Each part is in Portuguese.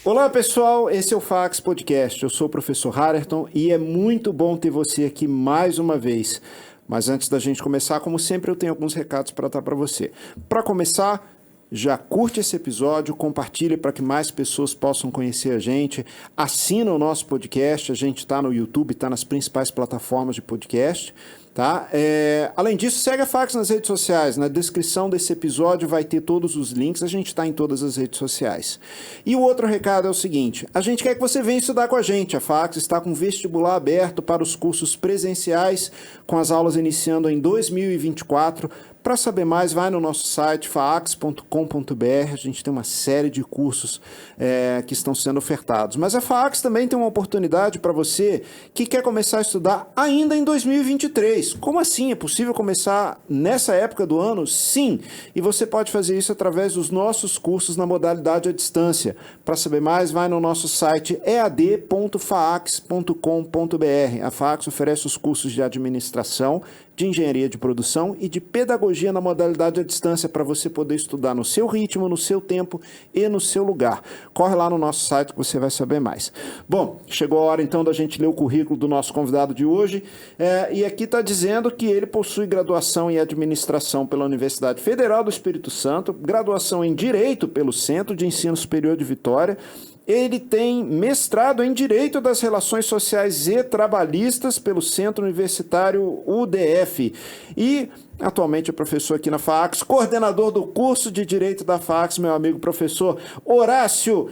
Olá pessoal, esse é o Fax Podcast. Eu sou o professor Harerton e é muito bom ter você aqui mais uma vez. Mas antes da gente começar, como sempre, eu tenho alguns recados para dar para você. Para começar, já curte esse episódio, compartilhe para que mais pessoas possam conhecer a gente. Assina o nosso podcast, a gente está no YouTube, está nas principais plataformas de podcast. Tá? Além disso, segue a Fax nas redes sociais. Na descrição desse episódio vai ter todos os links. A gente está em todas as redes sociais. E o outro recado é o seguinte: a gente quer que você venha estudar com a gente. A Fax está com vestibular aberto para os cursos presenciais, com as aulas iniciando em 2024. Para saber mais, vai no nosso site faax.com.br. A gente tem uma série de cursos que estão sendo ofertados. Mas a Faax também tem uma oportunidade para você que quer começar a estudar ainda em 2023. Como assim? É possível começar nessa época do ano? Sim! E você pode fazer isso através dos nossos cursos na modalidade à distância. Para saber mais, vai no nosso site ead.faax.com.br. A Faax oferece os cursos de administração, de engenharia de produção e de pedagogia na modalidade à distância para você poder estudar no seu ritmo, no seu tempo e no seu lugar. Corre lá no nosso site que você vai saber mais. Bom, chegou a hora então da gente ler o currículo do nosso convidado de hoje e aqui está dizendo que ele possui graduação em administração pela Universidade Federal do Espírito Santo, graduação em Direito pelo Centro de Ensino Superior de Vitória. Ele tem mestrado em Direito das Relações Sociais e Trabalhistas pelo Centro Universitário UDF e atualmente é professor aqui na Faax, coordenador do curso de Direito da Faax, meu amigo professor Horácio,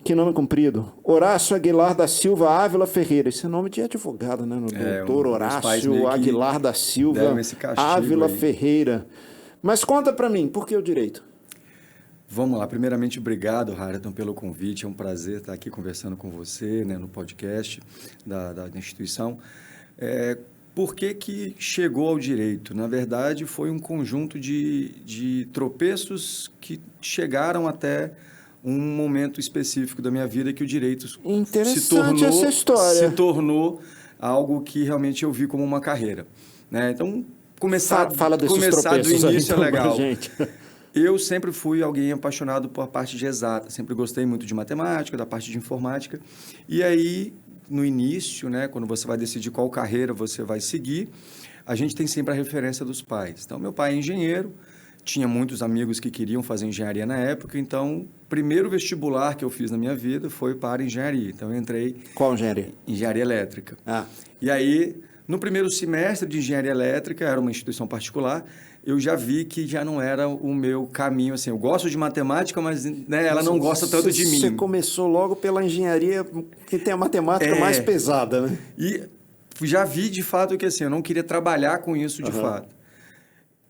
que nome comprido, Horácio Aguilar da Silva Ávila Ferreira. Esse é nome de advogado, né? Doutor Horácio Aguilar da Silva Ávila Ferreira. Mas conta para mim, por que o direito? Vamos lá. Primeiramente, obrigado, Harerton, pelo convite. É um prazer estar aqui conversando com você, né, no podcast da instituição. Por que chegou ao direito? Na verdade, foi um conjunto de tropeços que chegaram até um momento específico da minha vida que o direito se tornou algo que realmente eu vi como uma carreira, né? Então, começar do início é legal. Eu sempre fui alguém apaixonado por parte de exata, sempre gostei muito de matemática, da parte de informática. E aí, no início, né, quando você vai decidir qual carreira você vai seguir, a gente tem sempre a referência dos pais. Então, meu pai é engenheiro, tinha muitos amigos que queriam fazer engenharia na época, então, o primeiro vestibular que eu fiz na minha vida foi para engenharia. Então, eu entrei... Qual engenharia? Engenharia elétrica. Ah. E aí, no primeiro semestre de engenharia elétrica, era uma instituição particular, eu já vi que já não era o meu caminho, assim, eu gosto de matemática, mas né, ela não gosta tanto de mim. Você começou logo pela engenharia que tem a matemática mais pesada, né? E já vi, de fato, que assim, eu não queria trabalhar com isso, de fato.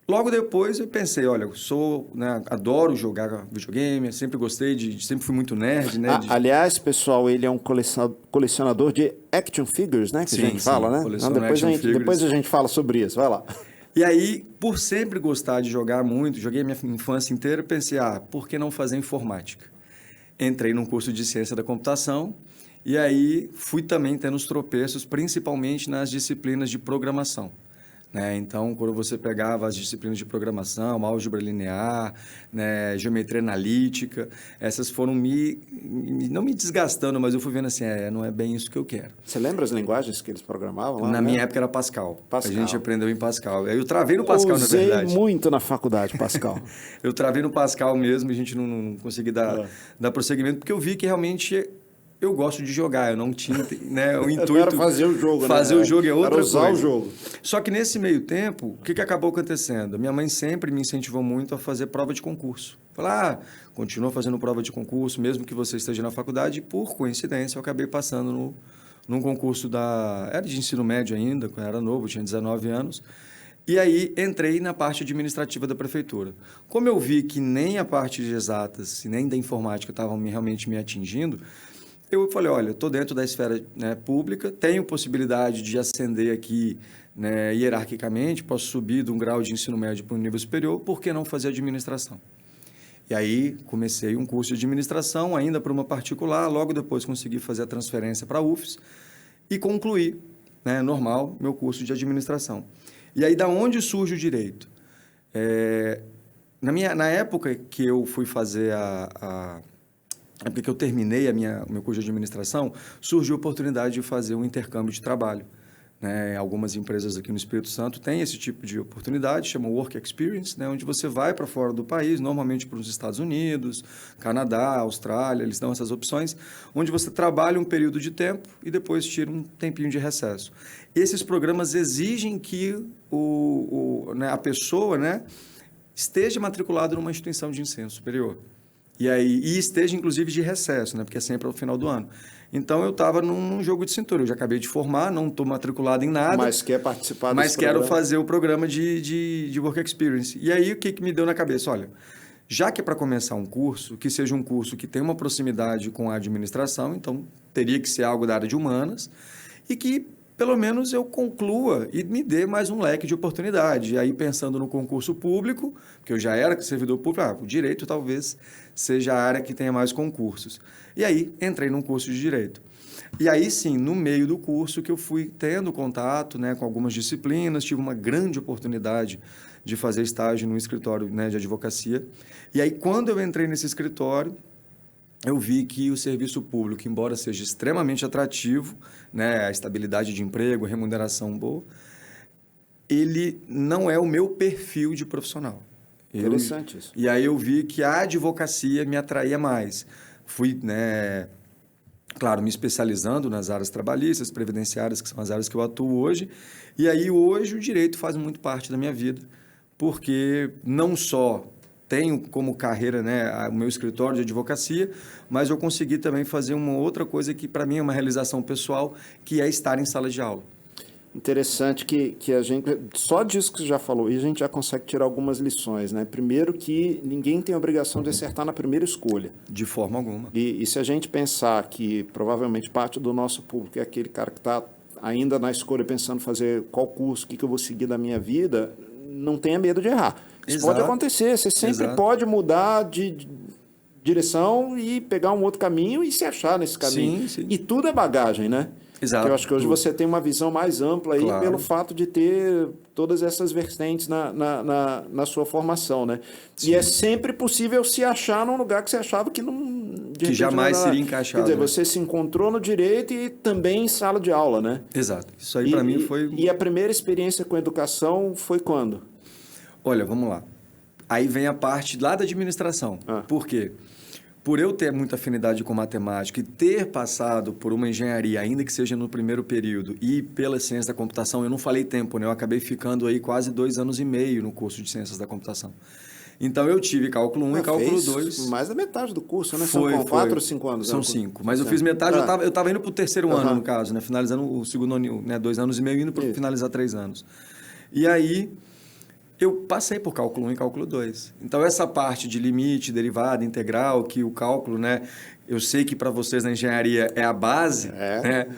Logo depois, eu pensei, olha, eu sou, né, adoro jogar videogame, sempre gostei, sempre fui muito nerd, né? Aliás, pessoal, ele é um colecionador de action figures, né? Que a gente fala, né? Depois a gente fala sobre isso, vai lá. E aí, por sempre gostar de jogar muito, joguei a minha infância inteira, pensei, por que não fazer informática? Entrei num curso de ciência da computação e aí fui também tendo os tropeços, principalmente nas disciplinas de programação. Né? Então, quando você pegava as disciplinas de programação, álgebra linear, né, geometria analítica, essas foram não me desgastando, mas eu fui vendo assim, não é bem isso que eu quero. Você lembra as linguagens que eles programavam lá? Na minha época era Pascal. A gente aprendeu em Pascal. Eu travei no Pascal, na verdade. Usei muito na faculdade, Pascal. Eu travei no Pascal mesmo, a gente não consegui dar prosseguimento, porque eu vi que realmente... Eu gosto de jogar, eu não tinha, né, o intuito... Não era fazer o jogo, fazer o jogo é outra coisa. Era usar o jogo. Só que nesse meio tempo, o que acabou acontecendo? Minha mãe sempre me incentivou muito a fazer prova de concurso. Falar, continua fazendo prova de concurso, mesmo que você esteja na faculdade. E, por coincidência, eu acabei passando num concurso era de ensino médio ainda, quando eu era novo, tinha 19 anos. E aí, entrei na parte administrativa da prefeitura. Como eu vi que nem a parte de exatas, nem da informática estavam realmente me atingindo... Eu falei, olha, estou dentro da esfera, né, pública, tenho possibilidade de ascender aqui, né, hierarquicamente, posso subir de um grau de ensino médio para um nível superior, por que não fazer administração? E aí comecei um curso de administração, ainda para uma particular, logo depois consegui fazer a transferência para a UFES e concluí, né, normal, meu curso de administração. E aí, da onde surge o direito? Na época que eu fui fazer época que eu terminei o meu curso de administração, surgiu a oportunidade de fazer um intercâmbio de trabalho. Né? Algumas empresas aqui no Espírito Santo têm esse tipo de oportunidade, chama Work Experience, né? Onde você vai para fora do país, normalmente para os Estados Unidos, Canadá, Austrália, eles dão essas opções, onde você trabalha um período de tempo e depois tira um tempinho de recesso. Esses programas exigem que a pessoa, né, esteja matriculada numa instituição de ensino superior. E esteja, inclusive, de recesso, né? Porque é sempre ao final do ano. Então, eu estava num jogo de cintura. Eu já acabei de formar, não estou matriculado em nada. Mas quer participar Mas desse quero programa? fazer o programa de Work Experience. E aí, o que me deu na cabeça? Olha, já que é para começar um curso, que seja um curso que tenha uma proximidade com a administração, então teria que ser algo da área de humanas, e que pelo menos eu conclua e me dê mais um leque de oportunidade. E aí, pensando no concurso público, que eu já era servidor público, o direito talvez seja a área que tenha mais concursos. E aí, entrei num curso de direito. E aí, sim, no meio do curso que eu fui tendo contato, né, com algumas disciplinas, tive uma grande oportunidade de fazer estágio no escritório, né, de advocacia. E aí, quando eu entrei nesse escritório, eu vi que o serviço público, embora seja extremamente atrativo, né, a estabilidade de emprego, a remuneração boa, ele não é o meu perfil de profissional. Interessante isso. E aí eu vi que a advocacia me atraía mais. Fui, né, claro, me especializando nas áreas trabalhistas, previdenciárias, que são as áreas que eu atuo hoje. E aí hoje o direito faz muito parte da minha vida, porque não só tenho como carreira, né, o meu escritório de advocacia, mas eu consegui também fazer uma outra coisa que para mim é uma realização pessoal, que é estar em sala de aula. Interessante que a gente, só disso que você já falou, e a gente já consegue tirar algumas lições, né? Primeiro que ninguém tem a obrigação de acertar na primeira escolha. De forma alguma. E se a gente pensar que provavelmente parte do nosso público é aquele cara que está ainda na escolha pensando fazer qual curso, o que eu vou seguir da minha vida, não tenha medo de errar. Isso Exato. pode acontecer, você sempre Exato. pode mudar de direção e pegar um outro caminho e se achar nesse caminho. Sim, sim. E tudo é bagagem, né? Exato. Porque eu acho que hoje você tem uma visão mais ampla aí Claro. pelo fato de ter todas essas vertentes na sua formação, né? Sim. E é sempre possível se achar num lugar que você achava que não... Que jamais seria encaixado. Quer dizer, né? você se encontrou no direito e também em sala de aula, né? Exato. Isso aí para mim foi... E a primeira experiência com educação foi quando? Olha, vamos lá. Aí vem a parte lá da administração. Por quê? Por eu ter muita afinidade com matemática e ter passado por uma engenharia, ainda que seja no primeiro período, e pela ciência da computação, eu não falei tempo, né? Eu acabei ficando aí quase 2 anos e meio no curso de ciências da computação. Então, eu tive cálculo 1 e cálculo 2. Mais da metade do curso, né? Foi, São 4 ou 5 anos? São 5. Mas eu fiz metade, eu estava indo para o terceiro ano, no caso, né? Finalizando o segundo ano, né? 2 anos e meio, indo para finalizar 3 anos. E aí... eu passei por cálculo 1 e cálculo 2. Então, essa parte de limite, derivada, integral, que o cálculo, né? Eu sei que para vocês na engenharia é a base, né?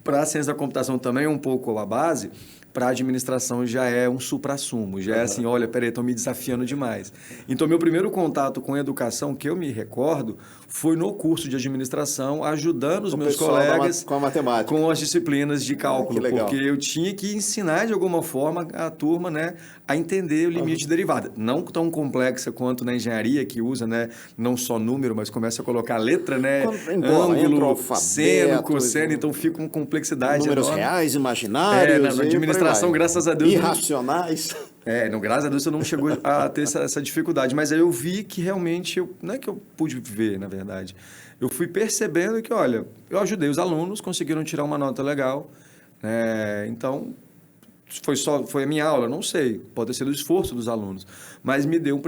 Para a ciência da computação também é um pouco a base, para a administração já é um suprassumo, já é assim, olha, peraí, estão me desafiando demais. Então, meu primeiro contato com a educação, que eu me recordo, foi no curso de administração, ajudando os meus colegas com a matemática, com as disciplinas de cálculo, porque eu tinha que ensinar de alguma forma a turma, né, a entender o limite de derivada. Não tão complexa quanto na engenharia, que usa, né, não só número, mas começa a colocar letra, né, ângulo, seno, cosseno, então fica uma complexidade números enorme. reais, imaginários. Na administração, graças a Deus... irracionais. Graças a Deus eu não chegou a ter essa dificuldade, mas aí eu vi que realmente, não é que eu pude ver, na verdade, eu fui percebendo que, olha, eu ajudei os alunos, conseguiram tirar uma nota legal, então, foi a minha aula, não sei, pode ter sido o esforço dos alunos, mas me deu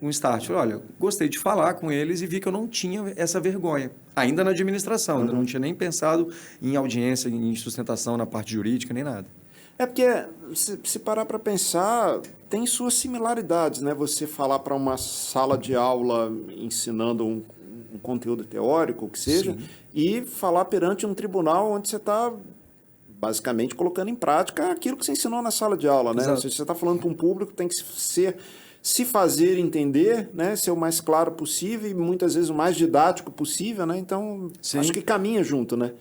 um start. Falei, olha, gostei de falar com eles e vi que eu não tinha essa vergonha, ainda na administração, ainda não tinha nem pensado em audiência, em sustentação na parte jurídica, nem nada. É porque, se parar para pensar, tem suas similaridades, né? Você falar para uma sala de aula ensinando um conteúdo teórico, o que seja, e falar perante um tribunal onde você está basicamente colocando em prática aquilo que você ensinou na sala de aula, né? Ou seja, você está falando para um público que tem que se fazer entender, né? Ser o mais claro possível e muitas vezes o mais didático possível, né? Então, acho que caminha junto, né?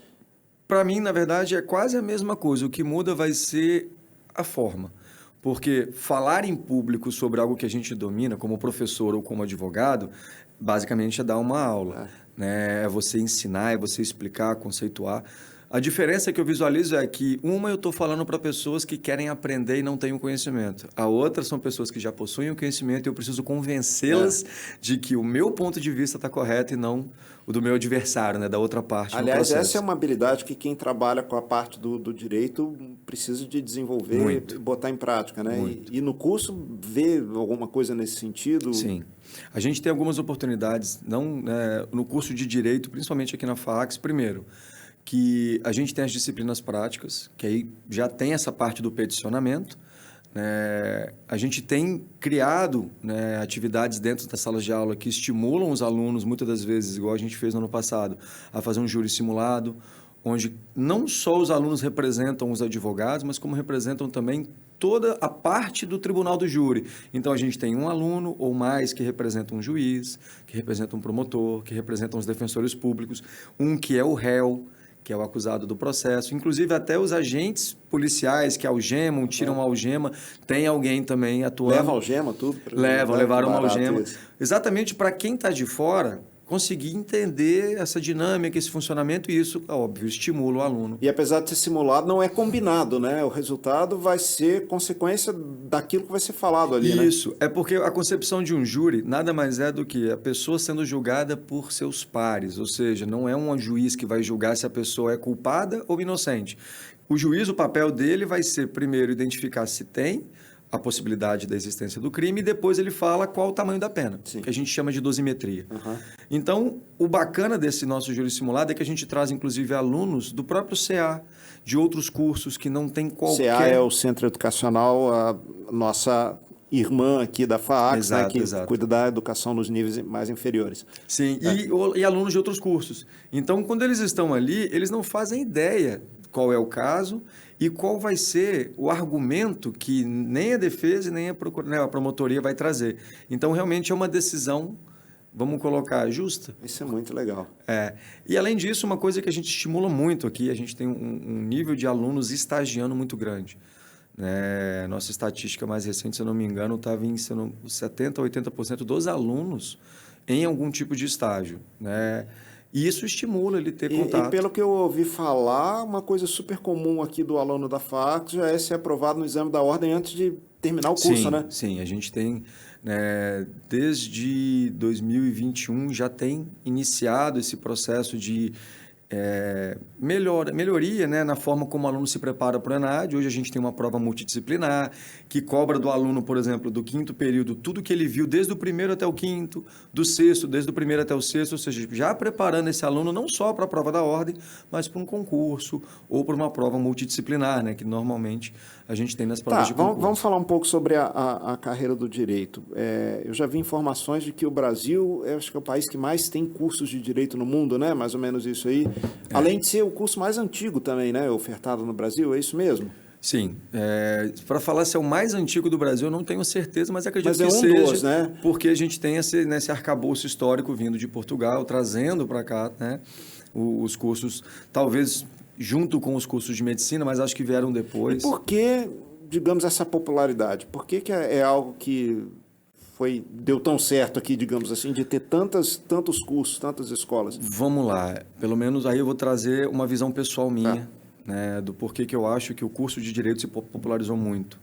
Para mim, na verdade, é quase a mesma coisa. O que muda vai ser a forma. Porque falar em público sobre algo que a gente domina, como professor ou como advogado, basicamente é dar uma aula. né? É você ensinar, é você explicar, conceituar. A diferença que eu visualizo é que uma eu estou falando para pessoas que querem aprender e não têm o conhecimento. A outra são pessoas que já possuem o conhecimento e eu preciso convencê-las de que o meu ponto de vista está correto e não o do meu adversário, né? Da outra parte. Aliás, essa é uma habilidade que quem trabalha com a parte do direito precisa de desenvolver Muito. e botar em prática, né? Muito. E no curso vê alguma coisa nesse sentido? Sim. A gente tem algumas oportunidades, não, no curso de Direito, principalmente aqui na FAACS, primeiro, que a gente tem as disciplinas práticas, que aí já tem essa parte do peticionamento. A gente tem criado, né, atividades dentro das salas de aula que estimulam os alunos, muitas das vezes, igual a gente fez no ano passado, a fazer um júri simulado, onde não só os alunos representam os advogados, mas como representam também toda a parte do tribunal do júri. Então, a gente tem um aluno ou mais que representa um juiz, que representa um promotor, que representam os defensores públicos, um que é o réu, que é o acusado do processo. Inclusive, até os agentes policiais que algemam, tiram a algema, tem alguém também atuando. Leva algema, tudo? Levaram uma algema. Isso. Exatamente para quem está de fora conseguir entender essa dinâmica, esse funcionamento, e isso, óbvio, estimula o aluno. E apesar de ser simulado, não é combinado, né? O resultado vai ser consequência daquilo que vai ser falado ali, né? Isso, é porque a concepção de um júri nada mais é do que a pessoa sendo julgada por seus pares, ou seja, não é um juiz que vai julgar se a pessoa é culpada ou inocente. O juiz, o papel dele vai ser, primeiro, identificar se tem a possibilidade da existência do crime e depois ele fala qual o tamanho da pena, Sim. que a gente chama de dosimetria. Uhum. Então, o bacana desse nosso júri simulado é que a gente traz, inclusive, alunos do próprio CA, de outros cursos que não tem qualquer... CA é o Centro Educacional, a nossa irmã aqui da FAACS, Exato, né, que exato. cuida da educação nos níveis mais inferiores. Sim, e alunos de outros cursos. Então, quando eles estão ali, eles não fazem ideia qual é o caso e qual vai ser o argumento que nem a defesa e nem a promotoria vai trazer. Então, realmente é uma decisão, vamos colocar, justa. Isso é muito legal. E, além disso, uma coisa que a gente estimula muito aqui, a gente tem um nível de alunos estagiando muito grande. Nossa estatística mais recente, se eu não me engano, estava em 70% a 80% dos alunos em algum tipo de estágio, né? E isso estimula ele ter contato. E pelo que eu ouvi falar, uma coisa super comum aqui do aluno da FAACS já é ser aprovado no exame da ordem antes de terminar o curso, né? Sim, a gente tem, desde 2021, já tem iniciado esse processo de melhoria, né, na forma como o aluno se prepara para o ENAD. Hoje a gente tem uma prova multidisciplinar que cobra do aluno, por exemplo, do quinto período, tudo que ele viu desde o primeiro até o quinto, do sexto, desde o primeiro até o sexto, ou seja, já preparando esse aluno não só para a prova da ordem, mas para um concurso ou para uma prova multidisciplinar, né, que normalmente a gente tem nas provas de concurso. Vamos falar um pouco sobre a carreira do direito. Eu já vi informações de que o Brasil, acho que é o país que mais tem cursos de direito no mundo, né? Mais ou menos isso aí. Além de ser o curso mais antigo também, né? Ofertado no Brasil, é isso mesmo? Sim. Para falar se é o mais antigo do Brasil, eu não tenho certeza, mas acredito que seja, seja, né? Porque a gente tem esse arcabouço histórico vindo de Portugal, trazendo para cá, né, os cursos, talvez junto com os cursos de medicina, mas acho que vieram depois. E por que, digamos, essa popularidade? Por que é algo que deu tão certo aqui, digamos assim, de ter tantos cursos, tantas escolas? Vamos lá. Pelo menos aí eu vou trazer uma visão pessoal minha, né, do porquê que eu acho que o curso de Direito se popularizou muito.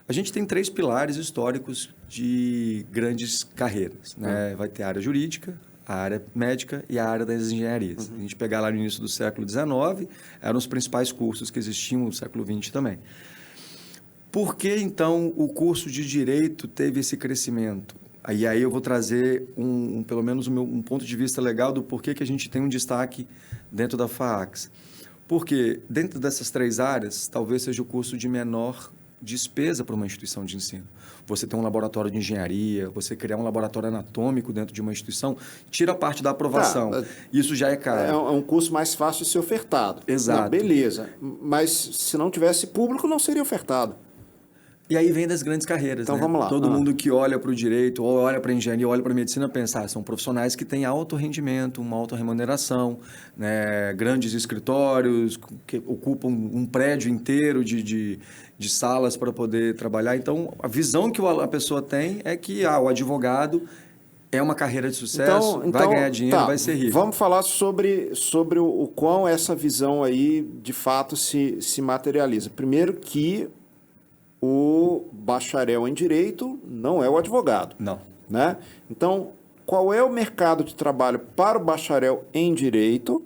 A gente tem 3 pilares históricos de grandes carreiras, né? Vai ter a área jurídica, a área médica e a área das engenharias. A gente pegar lá no início do século XIX, eram os principais cursos que existiam no século XX também. Por que, então, o curso de Direito teve esse crescimento? Aí eu vou trazer, pelo menos, um ponto de vista legal do porquê que a gente tem um destaque dentro da FAACS. Porque dentro dessas 3 áreas, talvez seja o curso de menor despesa para uma instituição de ensino. Você tem um laboratório de engenharia, você criar um laboratório anatômico dentro de uma instituição, tira a parte da aprovação. Isso já é caro. É um curso mais fácil de ser ofertado. Exato. Não, beleza. Mas se não tivesse público, não seria ofertado. E aí vem das grandes carreiras, então, né? Vamos lá. Todo mundo que olha para o direito, ou olha para a engenharia, ou olha para a medicina, pensa, são profissionais que têm alto rendimento, uma alta remuneração, né? Grandes escritórios, que ocupam um prédio inteiro de salas para poder trabalhar. Então, a visão que a pessoa tem é que o advogado é uma carreira de sucesso, vai ganhar dinheiro, vai ser rico. Vamos falar sobre o quão essa visão aí, de fato, se materializa. Primeiro que o bacharel em Direito não é o advogado. Não. Né? Então, qual é o mercado de trabalho para o bacharel em Direito,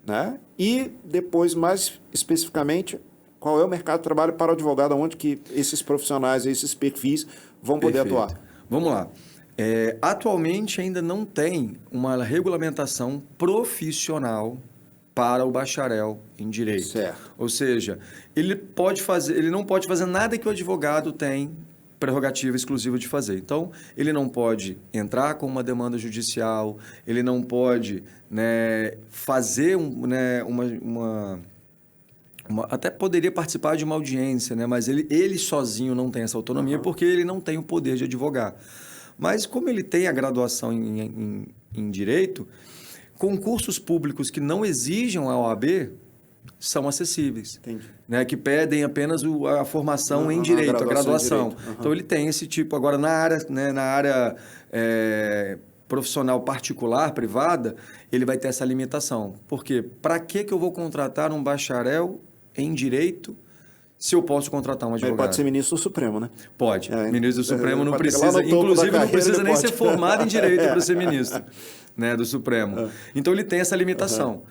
né? E depois, mais especificamente, qual é o mercado de trabalho para o advogado, onde que esses profissionais, esses perfis vão poder atuar? Vamos lá. Atualmente ainda não tem uma regulamentação profissional para o bacharel em Direito. Certo. Ou seja, ele não pode fazer nada que o advogado tem prerrogativa exclusiva de fazer. Então, ele não pode entrar com uma demanda judicial, ele não pode, né, fazer até poderia participar de uma audiência, né, mas ele sozinho não tem essa autonomia porque ele não tem o poder de advogar. Mas como ele tem a graduação em Direito, concursos públicos que não exijam a OAB são acessíveis. Entendi. Né, que pedem apenas a formação em Direito, a graduação. Então, ele tem esse tipo. Agora, na área profissional particular, privada, ele vai ter essa limitação. Por quê? Para que eu vou contratar um bacharel em Direito se eu posso contratar um advogado? Ele pode ser ministro do Supremo, né? Pode. Ministro do Supremo não precisa, inclusive não precisa nem ser formado em Direito para ser ministro, né, do Supremo. Então, ele tem essa limitação.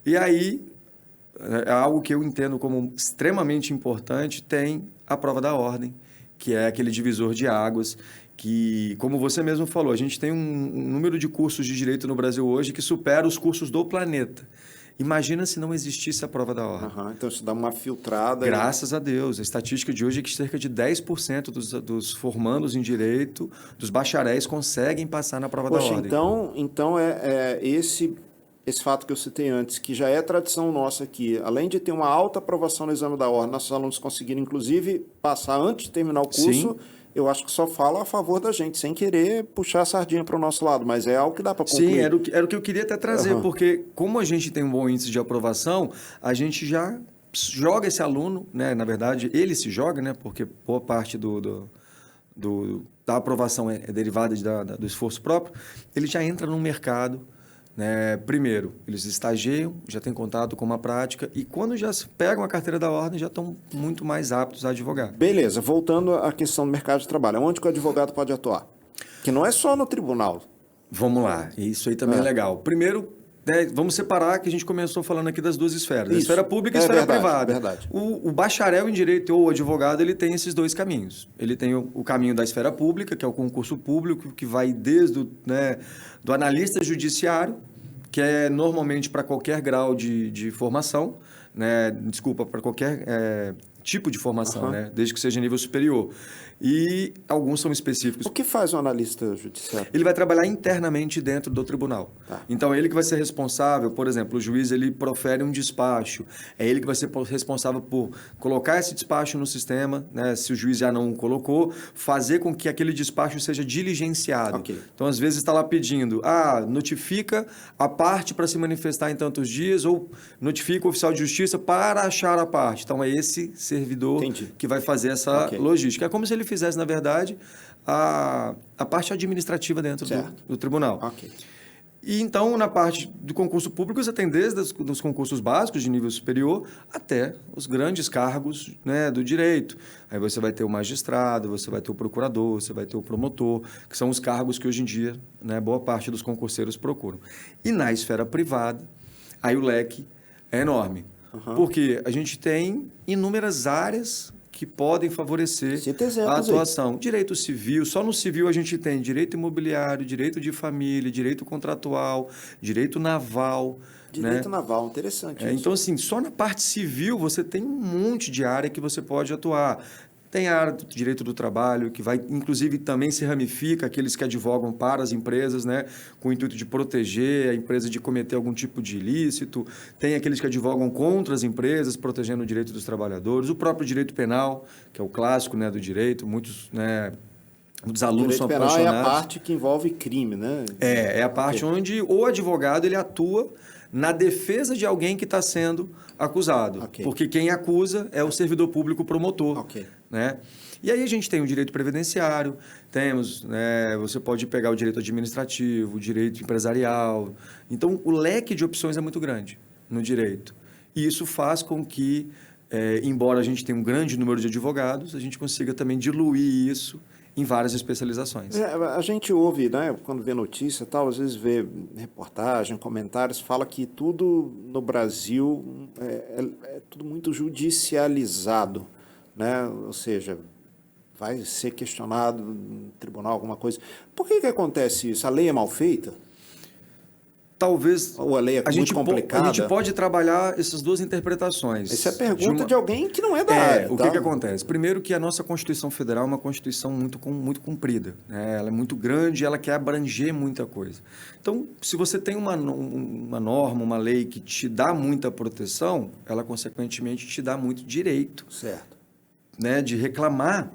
E aí, é algo que eu entendo como extremamente importante, tem a prova da ordem, que é aquele divisor de águas, que, como você mesmo falou, a gente tem um número de cursos de Direito no Brasil hoje que supera os cursos do planeta. Imagina se não existisse a prova da ordem. Então, isso dá uma filtrada. Graças a Deus. A estatística de hoje é que cerca de 10% dos formandos em Direito, dos bacharéis, conseguem passar na prova da ordem. Então esse fato que eu citei antes, que já é tradição nossa aqui, além de ter uma alta aprovação no exame da ordem, nossos alunos conseguiram, inclusive, passar antes de terminar o curso. Sim. Eu acho que só fala a favor da gente, sem querer puxar a sardinha para o nosso lado, mas é algo que dá para concluir. Sim, era o que eu queria até trazer, porque como a gente tem um bom índice de aprovação, a gente já joga esse aluno, né? Na verdade, ele se joga, né? Porque boa parte da aprovação é derivada do esforço próprio, ele já entra no mercado. Né? Primeiro, eles estagiam, já têm contato com uma prática e quando já pegam a carteira da ordem, já estão muito mais aptos a advogar. Beleza, voltando à questão do mercado de trabalho, onde que o advogado pode atuar? Que não é só no tribunal. Vamos lá, isso aí também é legal. Primeiro, vamos separar que a gente começou falando aqui das duas esferas, a esfera pública e a esfera privada. Verdade. O bacharel em Direito ou o advogado, ele tem esses dois caminhos. Ele tem o caminho da esfera pública, que é o concurso público, que vai desde do analista judiciário, que é normalmente para qualquer grau de formação, né? Desculpa, para qualquer tipo de formação, né? Desde que seja nível superior. E alguns são específicos. O que faz um analista judiciário? Ele vai trabalhar internamente dentro do tribunal. Tá. Então, ele que vai ser responsável, por exemplo, o juiz ele profere um despacho, é ele que vai ser responsável por colocar esse despacho no sistema, né? Se o juiz já não o colocou, fazer com que aquele despacho seja diligenciado. Okay. Então, às vezes está lá pedindo, notifica a parte para se manifestar em tantos dias ou notifica o oficial de justiça para achar a parte. Então, é esse servidor que vai fazer essa logística. É como se ele fizesse, na verdade, a parte administrativa dentro do tribunal. Okay. E então, na parte do concurso público, você tem desde os concursos básicos de nível superior até os grandes cargos, né, do direito. Aí você vai ter o magistrado, você vai ter o procurador, você vai ter o promotor, que são os cargos que hoje em dia, né, boa parte dos concurseiros procuram. E na esfera privada, aí o leque é enorme. Porque a gente tem inúmeras áreas que podem favorecer a atuação. Aí. Direito civil, só no civil a gente tem direito imobiliário, direito de família, direito contratual, direito naval. Direito naval, interessante isso. Então, assim, só na parte civil você tem um monte de área que você pode atuar. Tem a área do direito do trabalho, que vai, inclusive, também se ramifica, aqueles que advogam para as empresas, né, com o intuito de proteger a empresa de cometer algum tipo de ilícito. Tem aqueles que advogam contra as empresas, protegendo o direito dos trabalhadores. O próprio direito penal, que é o clássico, né, do direito, muitos alunos são apaixonados. O direito penal é a parte que envolve crime, né? É a parte onde o advogado ele atua na defesa de alguém que está sendo acusado. Porque quem acusa é o servidor público promotor. né? E aí a gente tem o direito previdenciário, temos, né, você pode pegar o direito administrativo, o direito empresarial. Então, o leque de opções é muito grande no direito. E isso faz com que, embora a gente tenha um grande número de advogados, a gente consiga também diluir isso em várias especializações. A gente ouve, né, quando vê notícia e tal, às vezes vê reportagem, comentários, fala que tudo no Brasil é tudo muito judicializado, né? Ou seja, vai ser questionado no tribunal alguma coisa. Por que acontece isso? A lei é mal feita? Talvez Ou a lei é muito complicada? A gente pode trabalhar essas duas interpretações. Essa é a pergunta de alguém que não é da área. O que acontece? Primeiro que a nossa Constituição Federal é uma Constituição muito comprida, né? Ela é muito grande, ela quer abranger muita coisa. Então, se você tem uma norma, uma lei que te dá muita proteção, ela, consequentemente, te dá muito direito, certo, né, de reclamar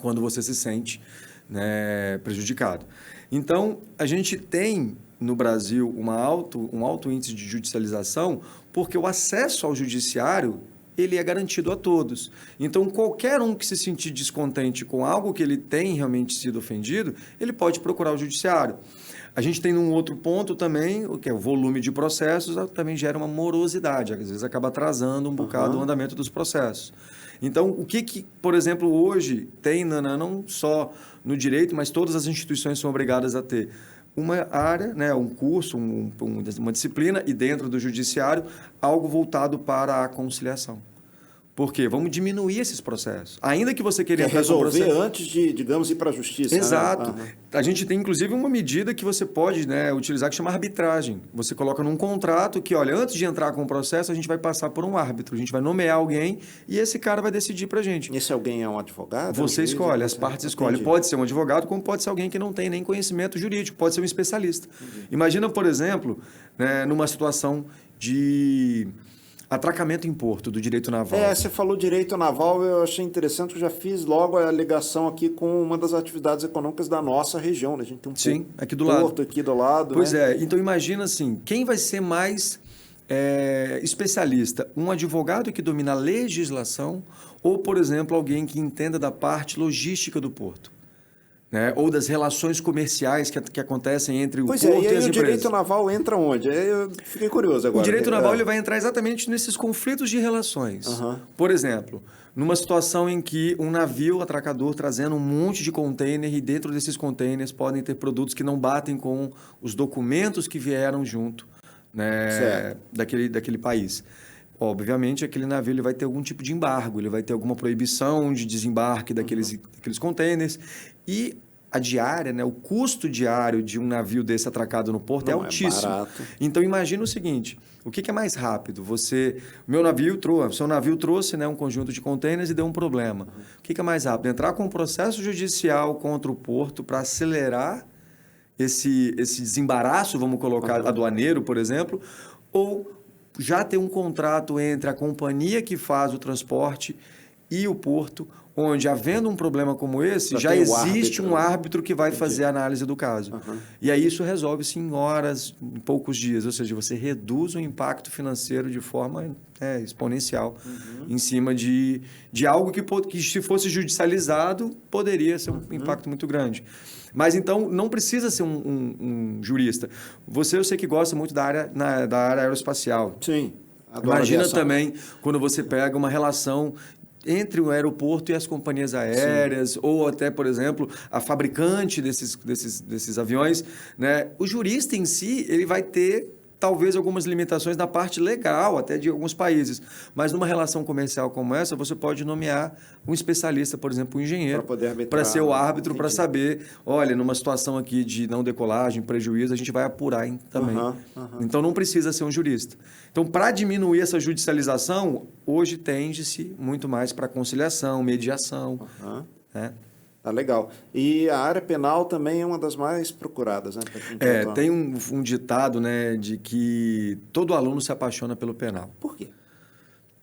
quando você se sente, né, prejudicado. Então, a gente tem no Brasil um alto índice de judicialização porque o acesso ao judiciário ele é garantido a todos. Então, qualquer um que se sentir descontente com algo que ele tem realmente sido ofendido, ele pode procurar o judiciário. A gente tem um outro ponto também, que é o volume de processos, também gera uma morosidade, às vezes acaba atrasando um bocado o andamento dos processos. Então, o que, por exemplo, hoje tem, não só no direito, mas todas as instituições são obrigadas a ter uma área, né, um curso, uma disciplina, e dentro do judiciário, algo voltado para a conciliação. Por quê? Vamos diminuir esses processos. Ainda que você queira resolver antes de, digamos, ir para a justiça. Exato. Né? A gente tem, inclusive, uma medida que você pode, né, utilizar que chama arbitragem. Você coloca num contrato que, olha, antes de entrar com o processo, a gente vai passar por um árbitro. A gente vai nomear alguém e esse cara vai decidir para a gente. Esse alguém é um advogado? Você escolhe, as partes escolhem. Pode ser um advogado, como pode ser alguém que não tem nem conhecimento jurídico. Pode ser um especialista. Imagina, por exemplo, né, numa situação de atracamento em porto do direito naval. Você falou direito naval, eu achei interessante, que eu já fiz logo a ligação aqui com uma das atividades econômicas da nossa região. Né? A gente tem um aqui do porto aqui do lado. Pois né? então imagina assim, quem vai ser mais especialista? Um advogado que domina a legislação ou, por exemplo, alguém que entenda da parte logística do porto? Né? Ou das relações comerciais que acontecem entre o porto e as empresas. E o direito naval entra onde? Eu fiquei curioso agora. O direito naval ele vai entrar exatamente nesses conflitos de relações. Por exemplo, numa situação em que um navio atracador trazendo um monte de container e dentro desses containers podem ter produtos que não batem com os documentos que vieram junto, né, daquele país. Obviamente, aquele navio ele vai ter algum tipo de embargo, ele vai ter alguma proibição de desembarque daqueles containers. E a diária, né, o custo diário de um navio desse atracado no porto é altíssimo. Barato. Então, imagina o seguinte, o que é mais rápido? Seu navio trouxe, né, um conjunto de containers e deu um problema. O que é mais rápido? Entrar com um processo judicial contra o porto para acelerar esse desembaraço, vamos colocar, aduaneiro, por exemplo, ou já ter um contrato entre a companhia que faz o transporte e o porto, onde, havendo um problema como esse, já existe um árbitro que vai fazer a análise do caso. E aí isso resolve-se em horas, em poucos dias. Ou seja, você reduz o impacto financeiro de forma exponencial em cima de algo que, se fosse judicializado, poderia ser um impacto muito grande. Mas, então, não precisa ser um jurista. Eu sei que gosta muito da área aeroespacial. Sim. Imagina também quando você pega uma relação entre o aeroporto e as companhias aéreas, sim, ou até, por exemplo, a fabricante desses aviões, né? O jurista em si, ele vai ter talvez algumas limitações na parte legal, até de alguns países. Mas numa relação comercial como essa, você pode nomear um especialista, por exemplo, um engenheiro, para ser o árbitro, para saber, olha, numa situação aqui de não decolagem, prejuízo, a gente vai apurar também. Então, não precisa ser um jurista. Então, para diminuir essa judicialização, hoje tende-se muito mais para conciliação, mediação, né? Tá legal. E a área penal também é uma das mais procuradas, né? Tem um ditado, né, de que todo aluno se apaixona pelo penal. Por quê?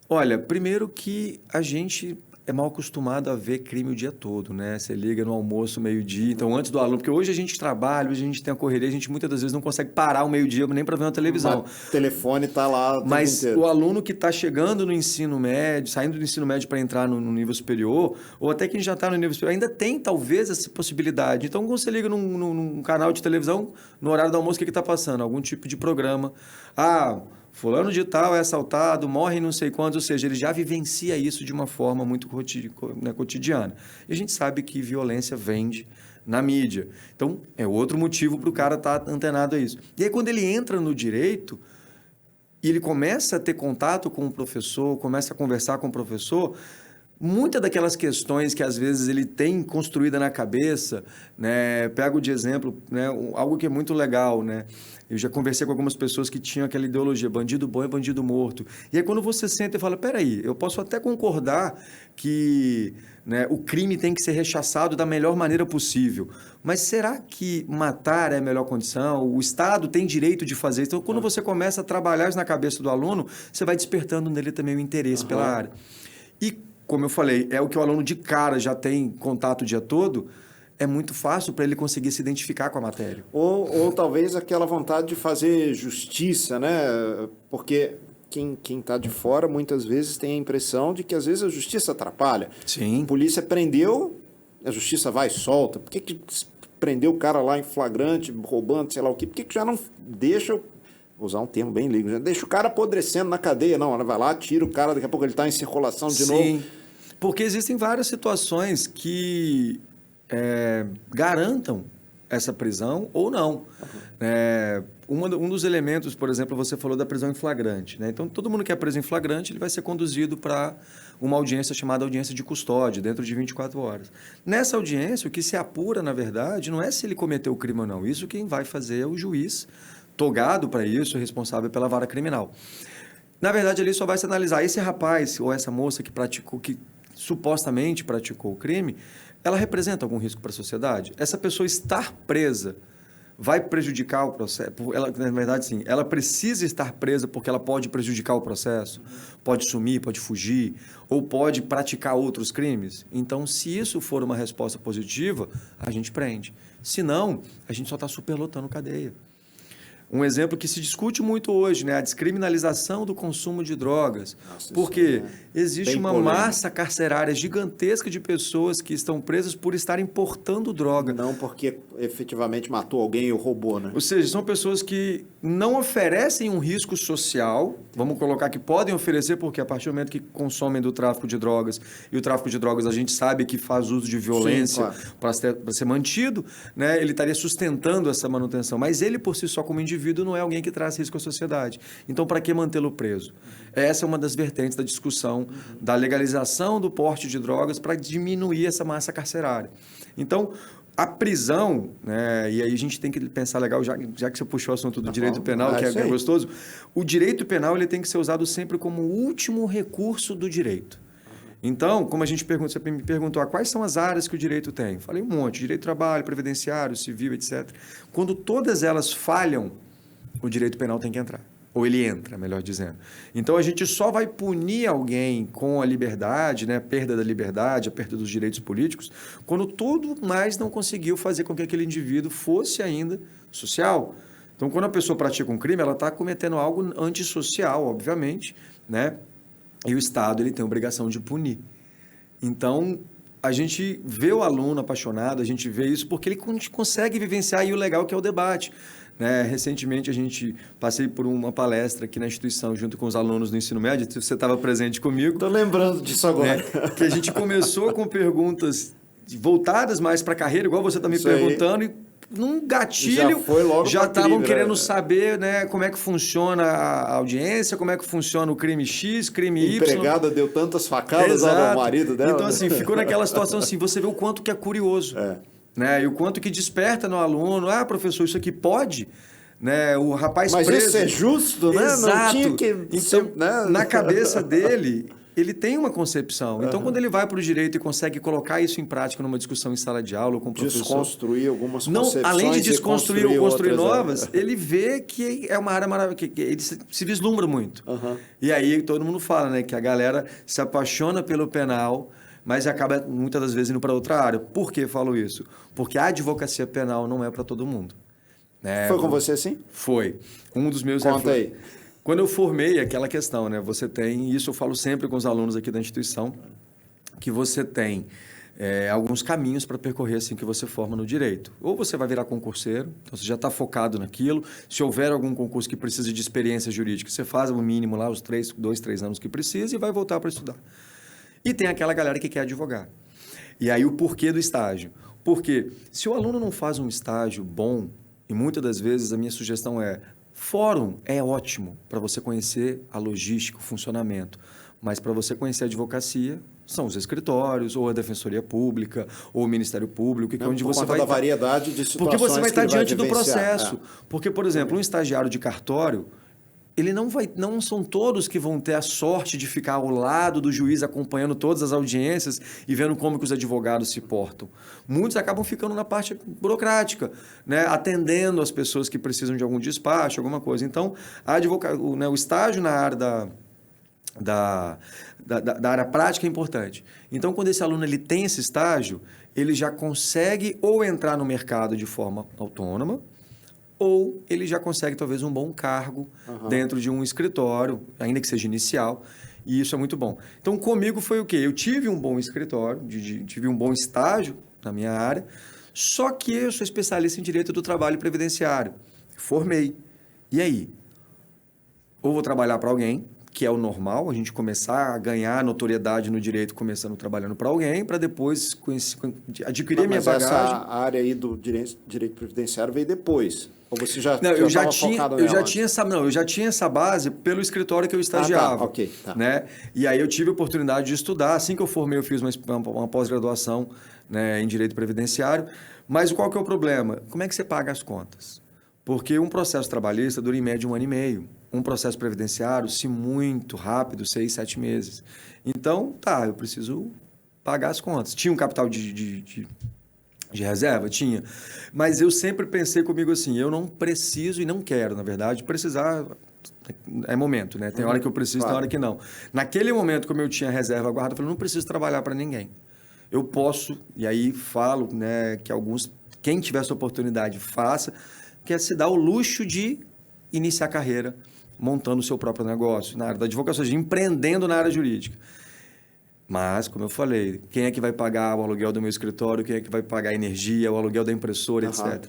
Olha, primeiro que a gente é mal acostumado a ver crime o dia todo, né? Você liga no almoço, meio-dia, então antes do aluno, porque hoje a gente trabalha, hoje a gente tem a correria, a gente muitas das vezes não consegue parar o meio-dia nem para ver uma televisão. O telefone está lá o tempo Mas inteiro. o aluno que está chegando no ensino médio, saindo do ensino médio para entrar no nível superior, ou até quem já está no nível superior, ainda tem talvez essa possibilidade. Então, quando você liga num canal de televisão, no horário do almoço, o que está passando? Algum tipo de programa. Fulano de tal é assaltado, morre não sei quantos, ou seja, ele já vivencia isso de uma forma muito cotidiana. E a gente sabe que violência vende na mídia. Então, é outro motivo para o cara estar antenado a isso. E aí, quando ele entra no direito e ele começa a ter contato com o professor, começa a conversar com o professor, muitas daquelas questões que às vezes ele tem construída na cabeça, né? Pego de exemplo, né? Algo que é muito legal, né? Eu já conversei com algumas pessoas que tinham aquela ideologia, bandido bom é bandido morto. E aí quando você senta e fala, peraí, eu posso até concordar que, né, o crime tem que ser rechaçado da melhor maneira possível, mas será que matar é a melhor condição? O Estado tem direito de fazer isso? Então, quando você começa a trabalhar isso na cabeça do aluno, você vai despertando nele também o interesse pela área. E como eu falei, é o que o aluno de cara já tem contato o dia todo, é muito fácil para ele conseguir se identificar com a matéria. Ou talvez aquela vontade de fazer justiça, né? Porque quem está de fora muitas vezes tem a impressão de que às vezes a justiça atrapalha. Sim. A polícia prendeu, a justiça vai e solta. Por que prendeu o cara lá em flagrante, roubando, sei lá o quê? Por que já não deixa... Vou usar um termo bem leigo, deixa o cara apodrecendo na cadeia. Não, ela vai lá, tira o cara, daqui a pouco ele está em circulação de novo. Sim, porque existem várias situações que garantam essa prisão ou não. Um dos elementos, por exemplo, você falou da prisão em flagrante, né? Então, todo mundo que é preso em flagrante, ele vai ser conduzido para uma audiência chamada audiência de custódia, dentro de 24 horas. Nessa audiência, o que se apura, na verdade, não é se ele cometeu o crime ou não. Isso quem vai fazer é o juiz, togado para isso, responsável pela vara criminal. Na verdade, ali só vai se analisar esse rapaz ou essa moça que supostamente praticou o crime, ela representa algum risco para a sociedade? Essa pessoa estar presa vai prejudicar o processo? Na verdade, sim. Ela precisa estar presa porque ela pode prejudicar o processo? Pode sumir, pode fugir? Ou pode praticar outros crimes? Então, se isso for uma resposta positiva, a gente prende. Se não, a gente só está superlotando cadeia. Um exemplo que se discute muito hoje, né? A descriminalização do consumo de drogas. Nossa, porque existe uma polêmico. Massa carcerária gigantesca de pessoas que estão presas por estar importando droga. Não porque efetivamente matou alguém ou roubou, né? Ou seja, são pessoas que não oferecem um risco social, vamos colocar que podem oferecer, porque a partir do momento que consomem do tráfico de drogas, e o tráfico de drogas a gente sabe que faz uso de violência para ser mantido, né? Ele estaria sustentando essa manutenção, mas ele por si só como indivíduo não é alguém que traz risco à sociedade. Então, para que mantê-lo preso? Essa é uma das vertentes da discussão da legalização do porte de drogas para diminuir essa massa carcerária. Então, a prisão, né, e aí a gente tem que pensar legal, já que você puxou o assunto do direito penal, que é gostoso, o direito penal ele tem que ser usado sempre como o último recurso do direito. Então, como a gente você me perguntou, quais são as áreas que o direito tem? Falei um monte, direito do trabalho, previdenciário, civil, etc. Quando todas elas falham, o direito penal tem que entrar. Ou ele entra, melhor dizendo. Então, a gente só vai punir alguém com a liberdade, né, a perda da liberdade, a perda dos direitos políticos, quando tudo mais não conseguiu fazer com que aquele indivíduo fosse ainda social. Então, quando a pessoa pratica um crime, ela está cometendo algo antissocial, obviamente, né? E o Estado ele tem a obrigação de punir. Então, a gente vê o aluno apaixonado, a gente vê isso porque ele consegue vivenciar aí o legal que é o debate. Né? Recentemente, passei por uma palestra aqui na instituição, junto com os alunos do ensino médio, você estava presente comigo. Estou lembrando disso agora. Né? Que a gente começou com perguntas voltadas mais para a carreira, igual você está me perguntando, e num gatilho já estavam querendo saber, né, como é que funciona a audiência, como é que funciona o crime X, crime Y. A empregada deu tantas facadas ao marido dela. Então, assim, ficou naquela situação assim, você vê o quanto que é curioso. Né? E o quanto que desperta no aluno, professor, isso aqui pode? Né? O rapaz Mas preso... isso é justo, né? Exato. Não tinha que... Então, né? Na cabeça dele... Ele tem uma concepção. Então, quando ele vai para o direito e consegue colocar isso em prática numa discussão em sala de aula ou com o professor... Desconstruir algumas concepções. Além de desconstruir ou construir novas, outras, ele vê que é uma área maravilhosa, que ele se vislumbra muito. E aí todo mundo fala, né, que a galera se apaixona pelo penal mas acaba muitas das vezes indo para outra área. Por que falo isso? Porque a advocacia penal não é para todo mundo. Né? Foi com você assim? Foi. Um dos meus... Conta aí. Quando eu formei, aquela questão, né? Você tem, isso eu falo sempre com os alunos aqui da instituição, que você tem alguns caminhos para percorrer assim que você forma no direito. Ou você vai virar concurseiro, então você já está focado naquilo. Se houver algum concurso que precisa de experiência jurídica, você faz o mínimo lá, os 2, 3 anos que precisa e vai voltar para estudar. E tem aquela galera que quer advogar. E aí o porquê do estágio. Porque se o aluno não faz um estágio bom, e muitas das vezes a minha sugestão é, fórum é ótimo para você conhecer a logística, o funcionamento, mas para você conhecer a advocacia, são os escritórios, ou a Defensoria Pública, ou o Ministério Público, que é onde você vai... da variedade de situações. Porque você vai estar diante do vivenciar. processo. Porque, por exemplo, um estagiário de cartório, ele não são todos que vão ter a sorte de ficar ao lado do juiz acompanhando todas as audiências e vendo como que os advogados se portam. Muitos acabam ficando na parte burocrática, né? Atendendo as pessoas que precisam de algum despacho, alguma coisa. Então, o estágio na área da área prática é importante. Então, quando esse aluno ele tem esse estágio, ele já consegue ou entrar no mercado de forma autônoma, ou ele já consegue talvez um bom cargo dentro de um escritório, ainda que seja inicial, e isso é muito bom. Então, comigo foi o quê? Eu tive um bom escritório, tive um bom estágio na minha área, só que eu sou especialista em direito do trabalho previdenciário. Formei. E aí? Ou vou trabalhar para alguém, que é o normal, a gente começar a ganhar notoriedade no direito começando trabalhando para alguém, para depois adquirir a minha bagagem. Mas essa área aí do direito previdenciário veio depois? Ou você já eu já tinha essa base pelo escritório que eu estagiava. Tá. Né? E aí eu tive a oportunidade de estudar. Assim que eu formei, eu fiz uma pós-graduação, né, em direito previdenciário. Mas qual que é o problema? Como é que você paga as contas? Porque um processo trabalhista dura em média 1 ano e meio. Um processo previdenciário, se muito rápido, 6, 7 meses. Então, eu preciso pagar as contas. Tinha um capital de reserva? Tinha. Mas eu sempre pensei comigo assim, eu não preciso e não quero, na verdade, precisar... É momento, né? Tem hora que eu preciso, claro. Tem hora que não. Naquele momento, como eu tinha reserva guardada, eu falei, não preciso trabalhar para ninguém. Eu posso, e aí falo, né, que quem tiver essa oportunidade, faça, que é se dar o luxo de iniciar a carreira montando o seu próprio negócio, na área da advocacia, empreendendo na área jurídica. Mas, como eu falei, quem é que vai pagar o aluguel do meu escritório, quem é que vai pagar a energia, o aluguel da impressora, etc.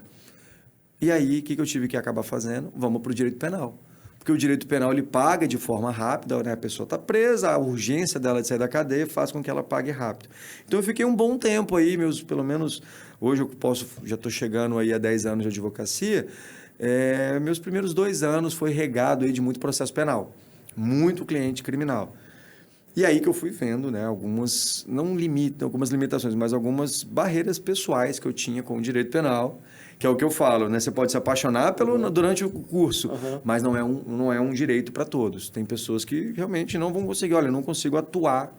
E aí, o que eu tive que acabar fazendo? Vamos para o direito penal. Porque o direito penal ele paga de forma rápida, né? A pessoa está presa, a urgência dela de sair da cadeia faz com que ela pague rápido. Então, eu fiquei um bom tempo aí, pelo menos, hoje já estou chegando aí a 10 anos de advocacia, meus primeiros 2 anos foi regado aí de muito processo penal, muito cliente criminal. E aí que eu fui vendo, né, algumas limitações, mas algumas barreiras pessoais que eu tinha com o direito penal, que é o que eu falo, né? Você pode se apaixonar durante o curso, mas não é um direito para todos. Tem pessoas que realmente não vão conseguir, eu não consigo atuar,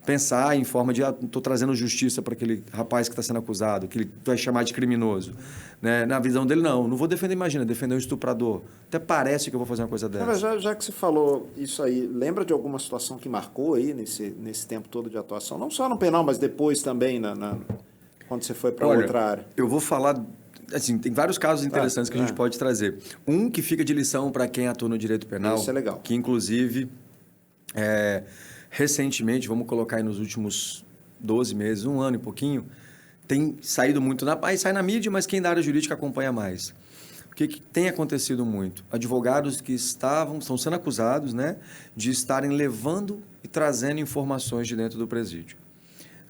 pensar em forma de, estou trazendo justiça para aquele rapaz que está sendo acusado, que ele vai chamar de criminoso. Né? Na visão dele, não vou defender, defender um estuprador. Até parece que eu vou fazer uma coisa dessa. Já que você falou isso aí, lembra de alguma situação que marcou aí nesse tempo todo de atuação? Não só no penal, mas depois também, quando você foi para outra área. Eu vou falar... Assim, tem vários casos interessantes que a gente pode trazer. Um que fica de lição para quem atua no direito penal. Isso é legal. Que, inclusive... recentemente, vamos colocar aí nos últimos 12 meses, 1 ano e pouquinho, tem saído muito, aí sai na mídia, mas quem da área jurídica acompanha mais. O que tem acontecido muito? Advogados que estão sendo acusados, né, de estarem levando e trazendo informações de dentro do presídio.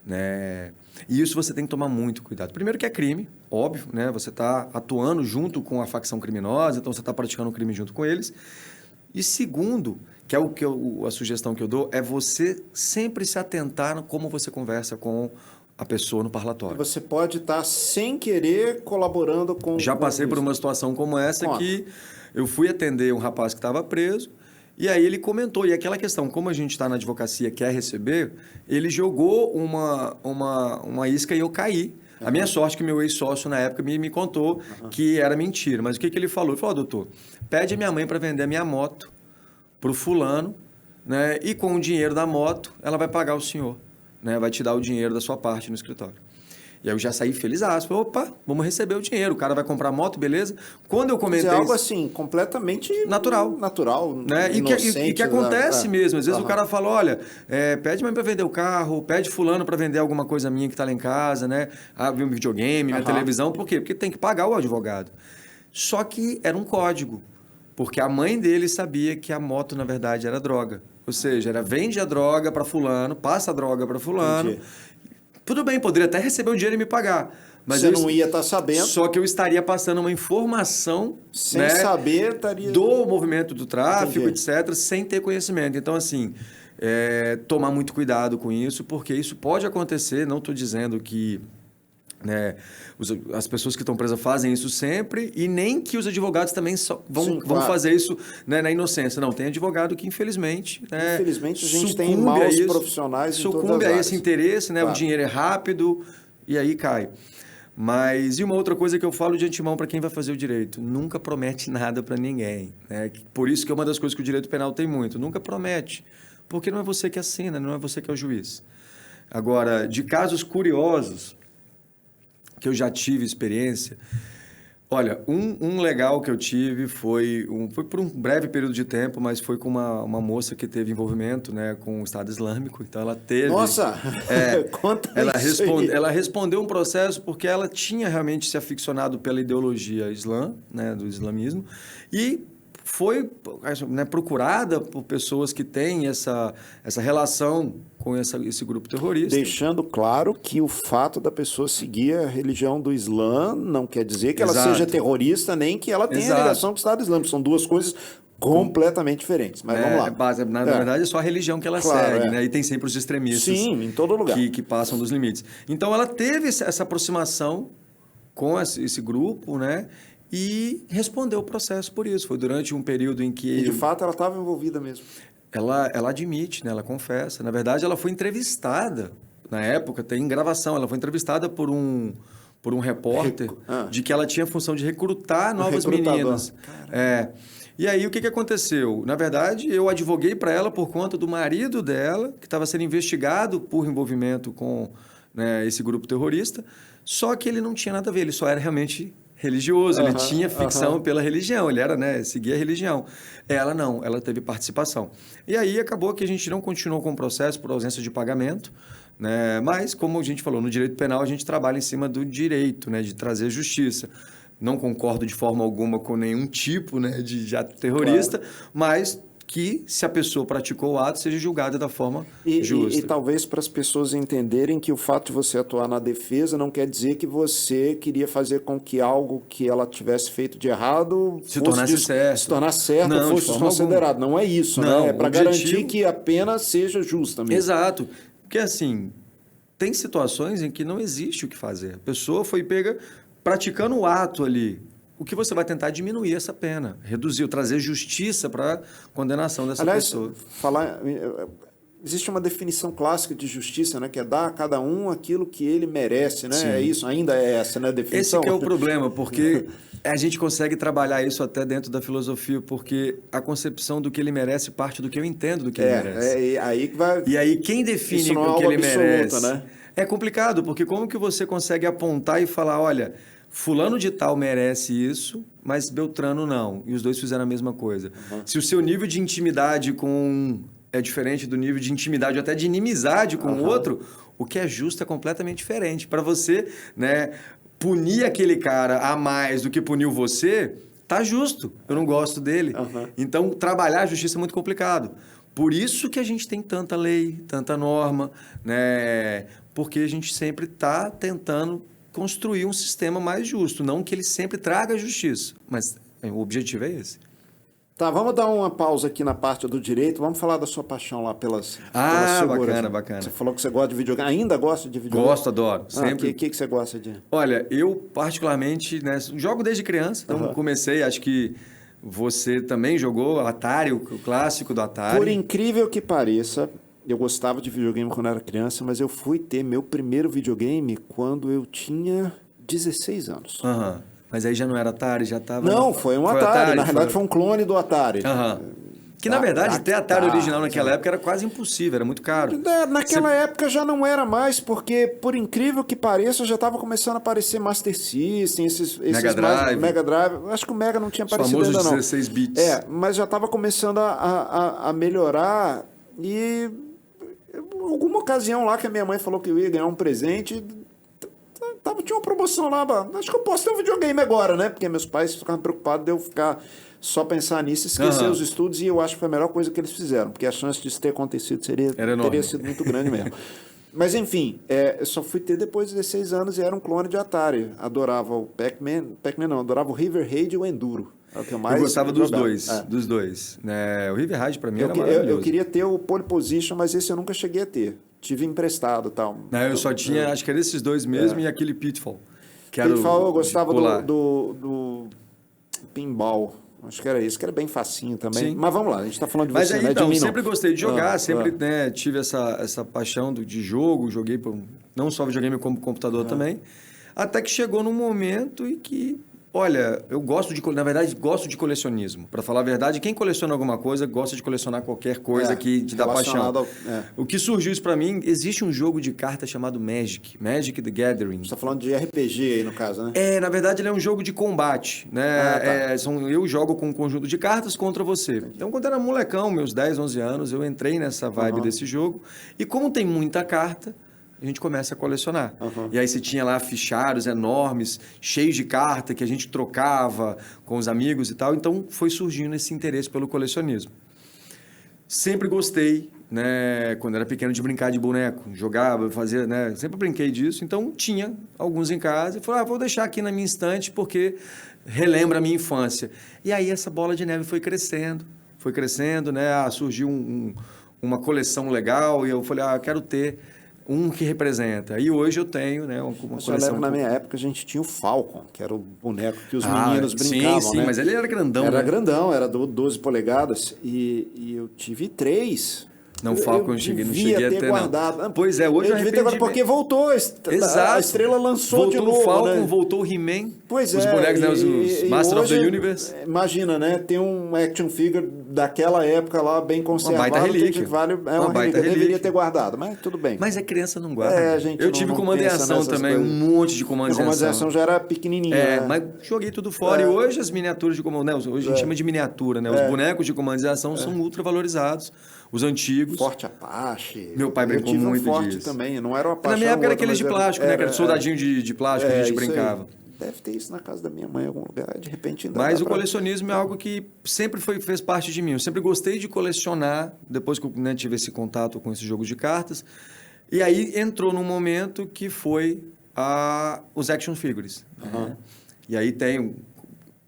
Né? E isso você tem que tomar muito cuidado. Primeiro que é crime, óbvio, né? Você está atuando junto com a facção criminosa, então você está praticando um crime junto com eles. E segundo, que é a sugestão que eu dou, é você sempre se atentar no como você conversa com a pessoa no parlatório. Você pode estar sem querer colaborando com... Já passei por uma situação como essa que eu fui atender um rapaz que estava preso e aí ele comentou, e aquela questão, como a gente está na advocacia quer receber, ele jogou uma isca e eu caí. A minha sorte é que meu ex-sócio, na época, me contou que era mentira. Mas o que ele falou? Ele falou, doutor, pede a minha mãe para vender a minha moto para o fulano, né? E com o dinheiro da moto, ela vai pagar o senhor. né, vai te dar o dinheiro da sua parte no escritório. E aí eu já saí felizaço. Falei, opa, vamos receber o dinheiro. O cara vai comprar moto, beleza? Quando eu comentei... É algo assim, completamente... Natural. Natural, né? E que acontece mesmo. Às vezes o cara fala, olha, pede mãe para vender o carro, pede fulano para vender alguma coisa minha que está lá em casa, né? Ver um videogame, minha televisão. Por quê? Porque tem que pagar o advogado. Só que era um código. Porque a mãe dele sabia que a moto, na verdade, era droga. Ou seja, vende a droga para fulano, passa a droga para fulano... Entendi. Tudo bem, poderia até receber o dinheiro e me pagar. Mas você não ia estar sabendo. Só que eu estaria passando uma informação... Sem saber, estaria... do movimento do tráfico, Entendi. etc., sem ter conhecimento. Então, assim, tomar muito cuidado com isso, porque isso pode acontecer. Não estou dizendo que... né, as pessoas que estão presas fazem isso sempre e nem que os advogados também vão fazer isso, né, na inocência. Não, tem advogado que, infelizmente... Infelizmente, a gente tem maus profissionais em todas as áreas. Sucumbe a esse interesse, né? Claro. O dinheiro é rápido e aí cai. Mas, e uma outra coisa que eu falo de antemão para quem vai fazer o direito, nunca promete nada para ninguém. Né? Por isso que é uma das coisas que o direito penal tem muito. Nunca promete, porque não é você que assina, não é você que é o juiz. Agora, de casos curiosos... que eu já tive experiência. Olha, um legal que eu tive foi por um breve período de tempo, mas foi com uma moça que teve envolvimento, né, com o Estado Islâmico. Então, ela teve... Nossa! Conta isso aí. Ela respondeu um processo porque ela tinha realmente se aficionado pela ideologia islã, né, do islamismo, e foi, né, procurada por pessoas que têm essa relação com esse grupo terrorista. Deixando claro que o fato da pessoa seguir a religião do Islã não quer dizer que ela seja terrorista, nem que ela tenha ligação com o Estado Islâmico. São duas coisas completamente diferentes. Mas vamos lá. Na verdade, é só a religião que ela segue, né? E tem sempre os extremistas. Sim, em todo lugar. Que passam dos limites. Então, ela teve essa aproximação com esse grupo, né? E respondeu o processo por isso. Foi durante um período em que... E, de fato, ela estava envolvida mesmo. Ela admite, né? Ela confessa. Na verdade, ela foi entrevistada. Na época, tem gravação. Ela foi entrevistada por um repórter de que ela tinha a função de recrutar novas meninas. E aí, o que aconteceu? Na verdade, eu advoguei para ela por conta do marido dela, que estava sendo investigado por envolvimento com, né, esse grupo terrorista, só que ele não tinha nada a ver, ele só era realmente religioso, ele tinha ficção pela religião, ele era, né, seguia a religião. Ela não, ela teve participação. E aí acabou que a gente não continuou com o processo por ausência de pagamento, né? Mas, como a gente falou, no direito penal a gente trabalha em cima do direito, né, de trazer justiça. Não concordo de forma alguma com nenhum tipo, né, de ato terrorista, mas que, se a pessoa praticou o ato, seja julgada da forma justa. E talvez para as pessoas entenderem que o fato de você atuar na defesa não quer dizer que você queria fazer com que algo que ela tivesse feito de errado se tornasse certo, não, fosse desconsiderado. Não é isso, não, né? É para garantir que a pena seja justa mesmo. Exato. Porque, assim, tem situações em que não existe o que fazer. A pessoa foi pega praticando o ato ali. O que você vai tentar é diminuir essa pena, reduzir, trazer justiça para a condenação dessa pessoa. Existe uma definição clássica de justiça, né, que é dar a cada um aquilo que ele merece, né? Sim. É isso, ainda é essa, né, a definição? Esse que é o problema, porque a gente consegue trabalhar isso até dentro da filosofia, porque a concepção do que ele merece parte do que eu entendo do que ele merece. Aí que vai... E aí quem define o que ele merece? Né? É complicado, porque como que você consegue apontar e falar, olha... Fulano de tal merece isso, mas Beltrano não. E os dois fizeram a mesma coisa. Se o seu nível de intimidade com um é diferente do nível de intimidade, ou até de inimizade com o outro, o que é justo é completamente diferente. Para você, né, punir aquele cara a mais do que puniu você, tá justo. Eu não gosto dele. Então, trabalhar a justiça é muito complicado. Por isso que a gente tem tanta lei, tanta norma, né? Porque a gente sempre está tentando construir um sistema mais justo, não que ele sempre traga justiça, mas o objetivo é esse. Tá, vamos dar uma pausa aqui na parte do direito, vamos falar da sua paixão lá pela segurança. Bacana. Você falou que você gosta de videogame, ainda gosta de videogame? Gosto, adoro. Sempre. O que você gosta de... Olha, eu particularmente, né, jogo desde criança, então comecei, acho que você também jogou Atari, o clássico do Atari. Por incrível que pareça... Eu gostava de videogame quando era criança, mas eu fui ter meu primeiro videogame quando eu tinha 16 anos. Mas aí já não era Atari, já estava... Não, foi um Atari. Na realidade, foi um clone do Atari. Que, na verdade, ter Atari original naquela época era quase impossível, era muito caro. Naquela época já não era mais, porque, por incrível que pareça, já estava começando a aparecer Master System, esses Mega Drive. Mega Drive. Acho que o Mega não tinha aparecido famoso ainda, não. 16 bits. Mas já estava começando a melhorar e alguma ocasião lá que a minha mãe falou que eu ia ganhar um presente, tinha uma promoção lá, acho que eu posso ter um videogame agora, né? Porque meus pais ficavam preocupados de eu ficar só pensar nisso e esquecer os estudos, e eu acho que foi a melhor coisa que eles fizeram, porque a chance disso ter acontecido teria sido muito grande mesmo. Mas enfim, eu só fui ter depois de 16 anos e era um clone de Atari. Adorava o Pac-Man não, adorava o River Raid e o Enduro. É o que eu mais gostava jogava. dos dois. O River Raid pra mim era maravilhoso. Eu queria ter o Pole Position, mas esse eu nunca cheguei a ter. Tive emprestado e tal. Eu só tinha, acho que era esses dois mesmo e aquele Pitfall. Pitfall eu gostava do Pinball. Acho que era isso, que era bem facinho também. Sim. Mas vamos lá, a gente está falando de você, né? De mim, sempre gostei de jogar, sempre tive essa paixão de jogo, joguei não só videogame como computador também, até que chegou num momento em que, olha, na verdade, gosto de colecionismo. Para falar a verdade, quem coleciona alguma coisa, gosta de colecionar qualquer coisa que te dá paixão. O que surgiu isso para mim, existe um jogo de cartas chamado Magic the Gathering. Você está falando de RPG aí, no caso, né? Na verdade, ele é um jogo de combate, né? Eu jogo com um conjunto de cartas contra você. Entendi. Então, quando eu era molecão, meus 10, 11 anos, eu entrei nessa vibe desse jogo. E como tem muita carta, a gente começa a colecionar. E aí você tinha lá fichários enormes, cheios de carta, que a gente trocava com os amigos e tal. Então, foi surgindo esse interesse pelo colecionismo. Sempre gostei, né, quando era pequeno, de brincar de boneco. Jogava, fazia, né? Sempre brinquei disso. Então, tinha alguns em casa. E falei, vou deixar aqui na minha estante, porque relembra a minha infância. E aí, essa bola de neve foi crescendo, né? Surgiu uma coleção legal. E eu falei, quero ter um que representa. E hoje eu tenho, né, uma coleção. Eu lembro, na minha época, a gente tinha o Falcon, que era o boneco que os meninos brincavam, sim, né? Mas ele era grandão, Era grandão, era 12 polegadas. E eu tive 3. Não, Falcon não cheguei a ter guardado. Não. Pois é, hoje eu devia ter guardado, porque voltou. A Estrela lançou de novo. Voltou o Falcon, né? Voltou o He-Man. Pois os bonecos, né, os Master of the Universe. Imagina, né? Tem um action figure daquela época lá, bem conservado. Uma baita relíquia. Uma baita relíquia. Deveria ter guardado, mas tudo bem. Mas a criança não guarda. Eu tive Comando em Ação também, um monte de Comando em Ação. Comando em Ação já era pequenininho. Mas joguei tudo fora. E hoje as miniaturas de Comando, né? Hoje a gente chama de miniatura, né? Os bonecos de Comando em Ação são ultra valorizados. Os antigos. Forte Apache. Meu pai brincou muito Forte disso. também. Não era o Apache. Na minha época era aqueles de plástico, né? Era soldadinho de plástico que a gente brincava. Deve ter isso na casa da minha mãe em algum lugar. De repente ainda Mas o colecionismo é algo que sempre fez parte de mim. Eu sempre gostei de colecionar, depois que eu tive esse contato com esse jogo de cartas. E aí entrou num momento que foi os action figures. Né? E aí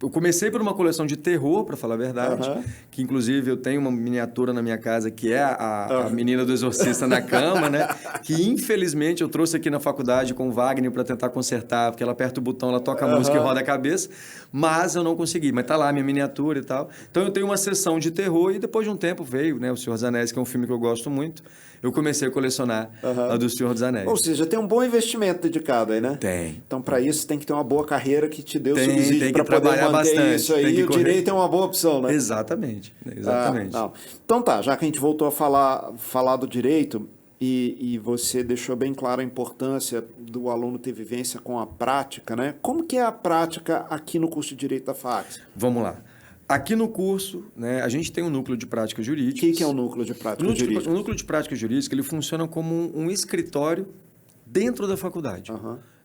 eu comecei por uma coleção de terror, para falar a verdade, que inclusive eu tenho uma miniatura na minha casa que é a menina do Exorcista na cama, né? Que infelizmente eu trouxe aqui na faculdade com o Wagner para tentar consertar, porque ela aperta o botão, ela toca a música e roda a cabeça, mas eu não consegui. Mas tá lá a minha miniatura e tal. Então eu tenho uma sessão de terror e depois de um tempo veio, né, O Senhor dos Anéis, que é um filme que eu gosto muito. Eu comecei a colecionar a do Senhor dos Anéis. Ou seja, tem um bom investimento dedicado aí, né? Tem. Então, para isso, tem que ter uma boa carreira que te dê o subsídio para poder manter bastante, isso aí. O direito é uma boa opção, né? Exatamente. Então tá, já que a gente voltou a falar do direito e você deixou bem clara a importância do aluno ter vivência com a prática, né? Como que é a prática aqui no curso de Direito da FACS? Vamos lá. Aqui no curso, né, a gente tem um núcleo de prática jurídica. O que é um núcleo de prática jurídica? O núcleo de prática jurídica ele funciona como um escritório dentro da faculdade.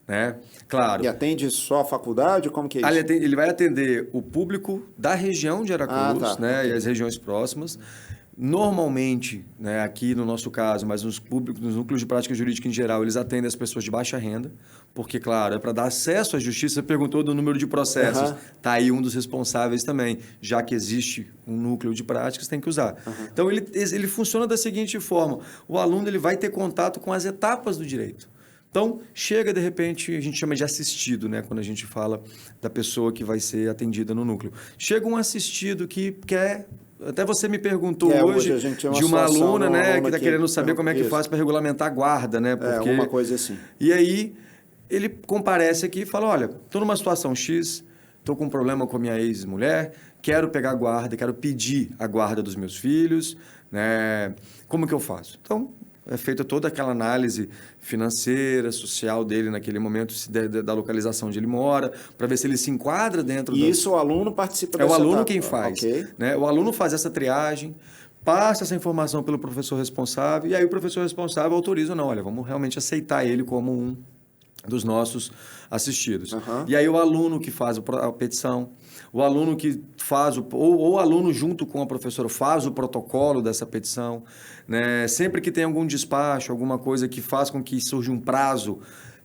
Né? Claro. E atende só a faculdade? Como que é isso? Ele vai atender o público da região de Aracruz, né, e as regiões próximas. Normalmente, né, aqui no nosso caso, mas nos núcleos de prática jurídica em geral, eles atendem as pessoas de baixa renda, porque, claro, é para dar acesso à justiça. Você perguntou do número de processos. Está aí um dos responsáveis também. Já que existe um núcleo de práticas, tem que usar. Então, ele funciona da seguinte forma. O aluno ele vai ter contato com as etapas do direito. Então, chega, de repente, a gente chama de assistido, né? Quando a gente fala da pessoa que vai ser atendida no núcleo. Chega um assistido que quer... Até você me perguntou hoje de uma aluna, né, que está querendo saber como é que faz para regulamentar a guarda, né? Porque... uma coisa assim. E aí, ele comparece aqui e fala, olha, estou numa situação X, estou com um problema com a minha ex-mulher, quero pegar a guarda, quero pedir a guarda dos meus filhos, né? Como que eu faço? Então, é feita toda aquela análise financeira, social dele naquele momento, da localização onde ele mora, para ver se ele se enquadra dentro E isso o aluno participa dessa É o aluno etapa. quem faz. Ok. Né? O aluno faz essa triagem, passa essa informação pelo professor responsável, e aí o professor responsável autoriza ou não. Olha, vamos realmente aceitar ele como um dos nossos assistidos. Uhum. E aí o aluno que faz a petição, o aluno que faz, ou o aluno junto com a professora faz o protocolo dessa petição, né? Sempre que tem algum despacho, alguma coisa que faz com que surja um prazo,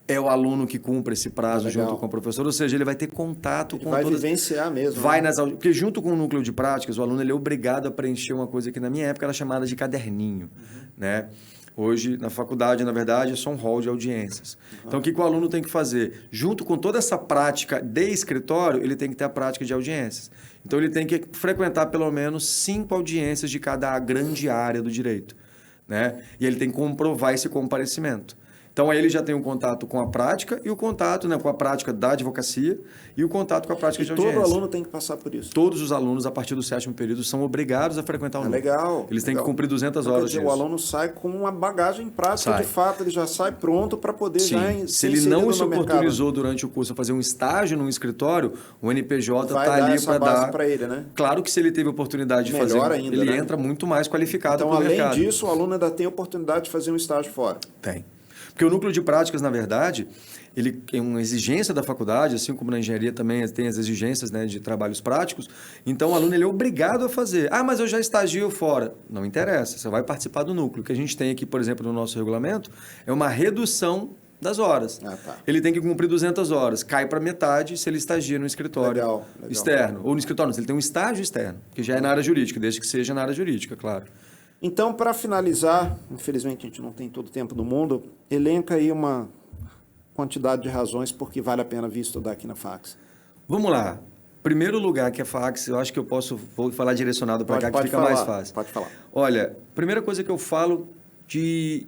é o aluno que cumpre esse prazo junto com a professora, ou seja, ele vai ter contato com vai vivenciar mesmo. Vai né? porque junto com o núcleo de práticas, o aluno ele é obrigado a preencher uma coisa que na minha época era chamada de caderninho, né? Hoje, na faculdade, na verdade, é só um hall de audiências. Então, o que o aluno tem que fazer? Junto com toda essa prática de escritório, ele tem que ter a prática de audiências. Então, ele tem que frequentar pelo menos 5 audiências de cada grande área do direito, né? E ele tem que comprovar esse comparecimento. Então, aí ele já tem um contato com a prática e o contato, né, com a prática da advocacia e o contato com a prática de audiência. Todo aluno tem que passar por isso? Todos os alunos, a partir do 7º período, são obrigados a frequentar o núcleo. Legal. Eles têm que cumprir 200 então, horas dizer, disso. o aluno sai com uma bagagem prática, de fato, ele já sai pronto para poder Sim. já Se ele não se oportunizou durante o curso a fazer um estágio num escritório, o NPJ está ali para dar para ele, né? Claro que se ele teve a oportunidade de fazer, ainda, ele né? entra muito mais qualificado então, para o mercado. Além disso, o aluno ainda tem a oportunidade de fazer um estágio fora. Tem. Porque o núcleo de práticas, na verdade, ele é uma exigência da faculdade, assim como na engenharia também tem as exigências, né, de trabalhos práticos. Então, o aluno ele é obrigado a fazer. Ah, mas eu já estagio fora. Não interessa, você vai participar do núcleo. O que a gente tem aqui, por exemplo, no nosso regulamento, é uma redução das horas. Tá. Ele tem que cumprir 200 horas. Cai para metade se ele estagia no escritório legal. externo. Ou no escritório, não, se ele tem um estágio externo, que já é na área jurídica, desde que seja na área jurídica, claro. Então, para finalizar, infelizmente a gente não tem todo o tempo do mundo, elenca aí uma quantidade de razões por que vale a pena vir estudar aqui na FACS. Vamos lá. Primeiro vou acho que vou falar direcionado para cá, que fica mais fácil. Pode falar. Olha, primeira coisa que eu falo de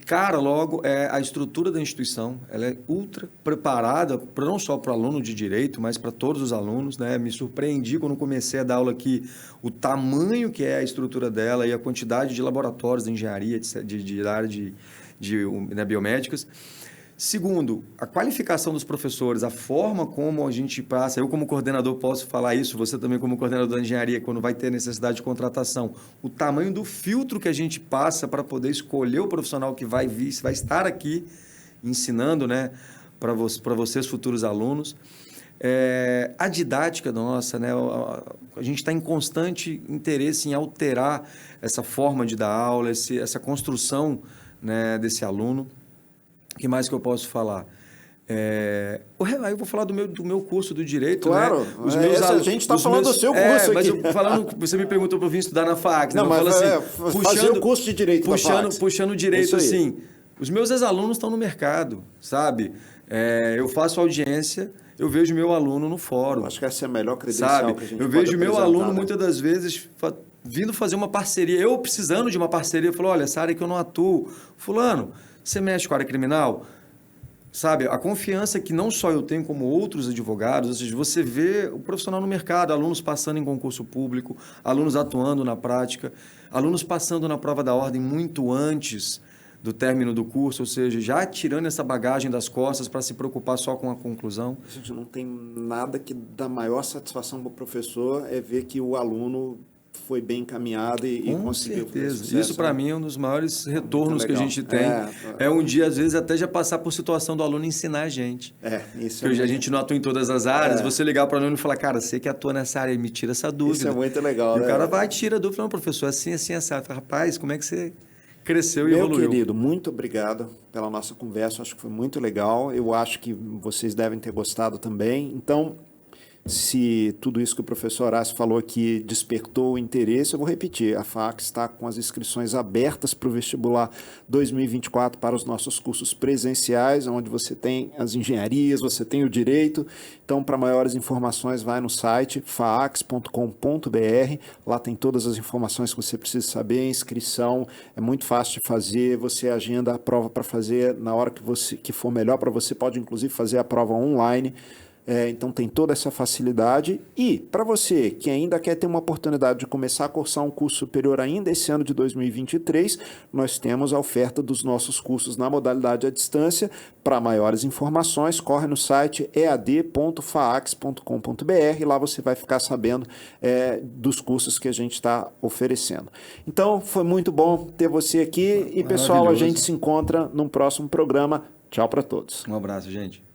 cara logo é a estrutura da instituição. Ela é ultra preparada, não só para o aluno de direito, mas para todos os alunos, né? Me surpreendi quando comecei a dar aula aqui, o tamanho que é a estrutura dela e a quantidade de laboratórios de engenharia, da área de biomédicas. Segundo, a qualificação dos professores, a forma como a gente passa, eu como coordenador posso falar isso, você também como coordenador da engenharia, quando vai ter necessidade de contratação, o tamanho do filtro que a gente passa para poder escolher o profissional que vai vir, vai estar aqui ensinando, né, para vocês, futuros alunos. A didática nossa, né, a gente está em constante interesse em alterar essa forma de dar aula, essa construção, né, desse aluno. O que mais que eu posso falar? Aí eu vou falar do meu curso do Direito, claro, né? A gente está falando do seu curso mas aqui. Você me perguntou para eu vir estudar na FACS. Não, né? mas assim, fazer o curso de Direito na FACS. Puxando o Direito, assim, os meus ex-alunos estão no mercado, sabe? Eu faço audiência, eu vejo meu aluno no fórum. Acho que essa é a melhor credencial, sabe? que a gente eu vejo meu aluno, né? muitas das vezes, vindo fazer uma parceria. Eu precisando de uma parceria, eu falo, olha, essa área que eu não atuo. Fulano, você mexe com a área criminal? Sabe, a confiança que não só eu tenho como outros advogados, ou seja, você vê o profissional no mercado, alunos passando em concurso público, alunos atuando na prática, alunos passando na prova da ordem muito antes do término do curso, ou seja, já tirando essa bagagem das costas para se preocupar só com a conclusão. Gente, não tem nada que dá maior satisfação para o professor é ver que o aluno foi bem encaminhado e conseguiu. Com certeza. Sucesso, isso, para mim, é um dos maiores retornos que a gente tem. Um dia, às vezes, até já passar por situação do aluno ensinar a gente. Isso Porque a gente não atua em todas as áreas. Você ligar para o aluno e falar, cara, você que atua nessa área, me tira essa dúvida. Isso é muito legal, e né? o cara vai e tira a dúvida. Não, professor, assim, assado. Rapaz, como é que você cresceu e evoluiu? Meu querido, muito obrigado pela nossa conversa. Acho que foi muito legal. Eu acho que vocês devem ter gostado também. Então, se tudo isso que o professor Horácio falou aqui despertou o interesse, eu vou repetir, a FACS está com as inscrições abertas para o vestibular 2024 para os nossos cursos presenciais, onde você tem as engenharias, você tem o direito. Então, para maiores informações, vai no site faacs.com.br, lá tem todas as informações que você precisa saber, a inscrição é muito fácil de fazer, você agenda a prova para fazer na hora que for melhor para você, pode inclusive fazer a prova online. então tem toda essa facilidade. E para você que ainda quer ter uma oportunidade de começar a cursar um curso superior ainda esse ano de 2023, nós temos a oferta dos nossos cursos na modalidade à distância. Para maiores informações, corre no site ead.faax.com.br, lá você vai ficar sabendo dos cursos que a gente está oferecendo. Então, foi muito bom ter você aqui e, pessoal, a gente se encontra num próximo programa. Tchau para todos. Um abraço, gente.